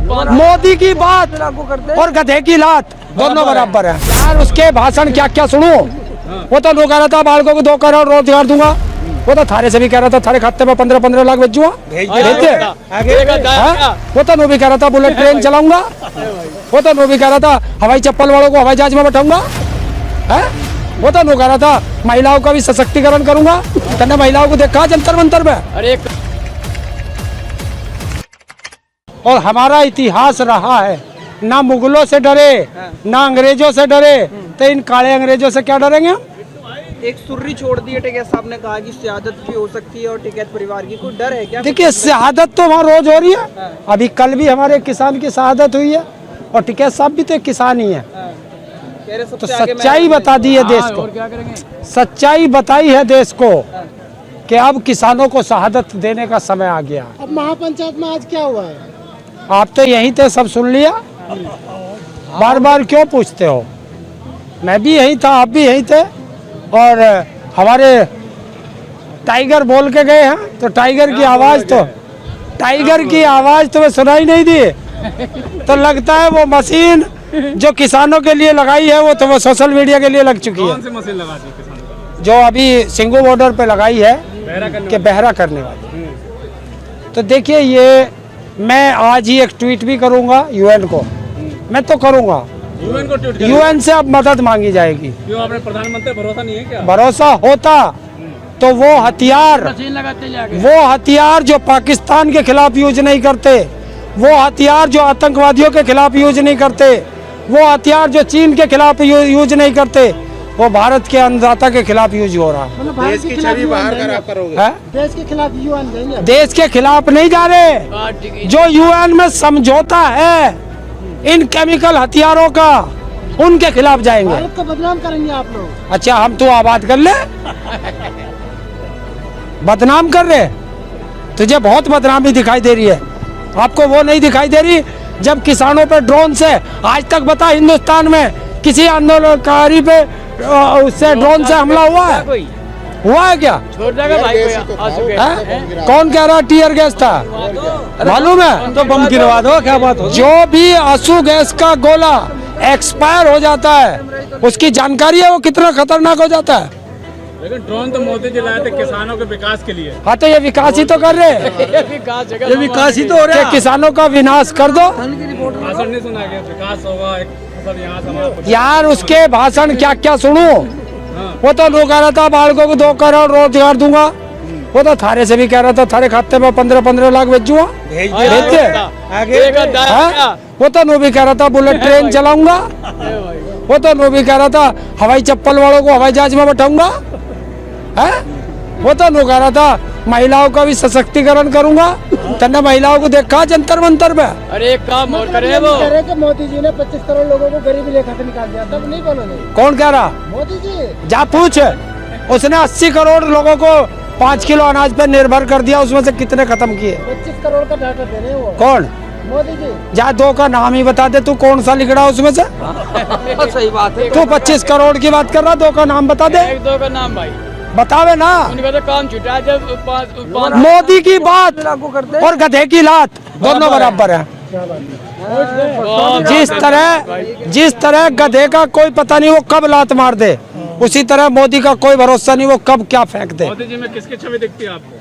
मोदी की बात और गधे की लात दोनों बराबर है यार। उसके भाषण क्या क्या सुनो। वो तो लोग कह रहा था बालकों को 2 करोड़ रोजगार दूंगा। वो तो थारे से भी कह रहा था थारे खाते में 15-15 लाख भेजूंगा। वो तो नो भी कह रहा था बुलेट ट्रेन चलाऊंगा। वो तो नो भी कह रहा था हवाई चप्पल वालों को हवाई जहाज में बैठाऊंगा। वो तो नो कह रहा था महिलाओं का भी सशक्तिकरण करूंगा। तने महिलाओं को देखा जंतर मंतर में। अरे और हमारा इतिहास रहा है ना मुगलों से डरे ना अंग्रेजों से डरे, तो इन काले अंग्रेजों से क्या डरेंगे हम। एक सुर्री छोड़ दी है। टिकैत साहब ने कहा कि शहादत भी हो सकती है और टिकैत परिवार की कोई डर है क्या? देखिए शहादत तो वहाँ रोज हो रही है। अभी कल भी हमारे किसान की शहादत हुई है और टिकैत साहब भी तो एक किसान ही है। तो सच्चाई बता दी है देश को, सच्चाई बताई है देश को कि अब किसानों को शहादत देने का समय आ गया। अब महापंचायत में आज क्या हुआ है? आप तो यहीं थे, सब सुन लिया। बार बार क्यों पूछते हो? मैं भी यहीं था, आप भी यहीं थे। और हमारे टाइगर बोल के गए हैं तो टाइगर की आवाज तो सुनाई नहीं दी। तो लगता है वो मशीन जो किसानों के लिए लगाई है वो सोशल मीडिया के लिए लग चुकी है। कौन सी मशीन लगा दी किसानों? जो अभी सिंगू बॉर्डर पे लगाई है कि बहरा करने वाली। तो देखिए ये मैं आज ही एक ट्वीट भी करूंगा यूएन को। मैं तो करूंगा यूएन को ट्वीट। यूएन से अब मदद मांगी जाएगी। क्यों आपने प्रधानमंत्री भरोसा नहीं है क्या? भरोसा होता तो वो हथियार जो पाकिस्तान के खिलाफ यूज नहीं करते, वो हथियार जो आतंकवादियों के खिलाफ यूज नहीं करते, वो हथियार जो चीन के खिलाफ यूज नहीं करते, वो भारत के अन्नदाता के खिलाफ यूज हो रहा है। देश की छवि बाहर खराब करोगे। देश के खिलाफ यूएन जाएंगे? देश के खिलाफ नहीं जा रहे। जो यूएन में समझौता है इन केमिकल हथियारों का, उनके खिलाफ जाएंगे। भारत को बदनाम करेंगे आप लोग। अच्छा हम तो आबाद कर ले। बदनाम कर रहे? तुझे बहुत बदनामी दिखाई दे रही है, आपको वो नहीं दिखाई दे रही जब किसानों पे ड्रोन से आज तक बता हिंदुस्तान में किसी आंदोलनकारी पे उससे ड्रोन से हमला हुआ है क्या? कौन कह रहा टीयर गैस था? मालूम है तो बम गिरवा दो। क्या बात हो? जो भी आंसू गैस का गोला एक्सपायर हो जाता है उसकी जानकारी है वो कितना खतरनाक हो जाता है। लेकिन ड्रोन तो मोदी जी लाए थे किसानों के विकास के लिए। हाँ तो ये विकास ही तो कर रहे हैं। ये विकास ही तो हो रहा है। किसानों का विनाश कर दो। भाषण नहीं सुना गया विकास होगा एक फसल यहाँ समाप्त। यार उसके भाषण क्या क्या सुनो। वो तो लोग कह रहा था बालकों को 2 करोड़ रोजगार दूंगा। वो तो थारे से भी कह रहा था थारे खाते में 15-15 लाख भेजूंगा। वो तो नो भी कह रहा था बुलेट ट्रेन चलाऊंगा। वो तो नो भी कह रहा था हवाई चप्पल वालों को हवाई जहाज में बैठाऊंगा। वो तो नो कह रहा था महिलाओं का भी सशक्तिकरण करूंगा। तने महिलाओं को देखा जंतर मंतर में। अरे काम और करे वो कि मोदी जी ने 25 करोड़ लोगों को गरीबी रेखा से निकाल दिया। तब नहीं बोलोगे? कौन कह रहा? मोदी जी। जा पूछ। उसने 80 करोड़ लोगों को 5 किलो अनाज पर निर्भर कर दिया। उसमें से कितने खत्म किए? 25 करोड़ का डाटा दे रहे हैं वो। कौन? मोदी जी। जा 2 का नाम ही बता दे तू कौन सा लिख रहा उसमें से। सही बात है। तू 25 करोड़ की बात कर रहा, 2 का नाम बता दे। 1-2 का नाम भाई बतावे ना। तो काम छुटा जब मोदी की बात और गधे की लात दोनों बराबर है। जिस तरह गधे का कोई पता नहीं वो कब लात मार दे, उसी तरह मोदी का कोई भरोसा नहीं वो कब क्या फेंक दे। मोदी जी में किसकी छवि दिखती है आपको?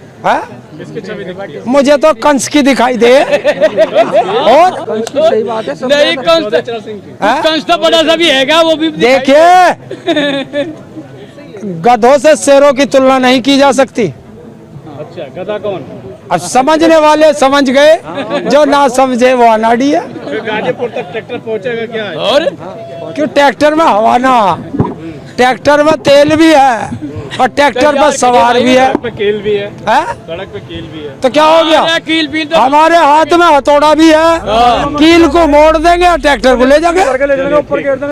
किसकी छवि दिखती है? मुझे तो कंस की दिखाई दे। और सही बात है। नहीं कंस तो बड़ा सा भी हैगा वो भी। देखिए गधों से शेरों की तुलना नहीं की जा सकती। अच्छा गधा कौन? अब समझने वाले समझ गए, जो ना समझे वो अनाड़ी है। गाजीपुर तक ट्रैक्टर पहुंचेगा क्या है? और क्यों? ट्रैक्टर में हवा ना, ट्रैक्टर में तेल भी है और ट्रैक्टर पर सवार भी है। सड़क पे कील भी है। सड़क पे कील भी है। तो क्या हो गया? हमारे हाथ में हथौड़ा भी है, कील को मोड़ देंगे और ट्रैक्टर को ले जाएंगे।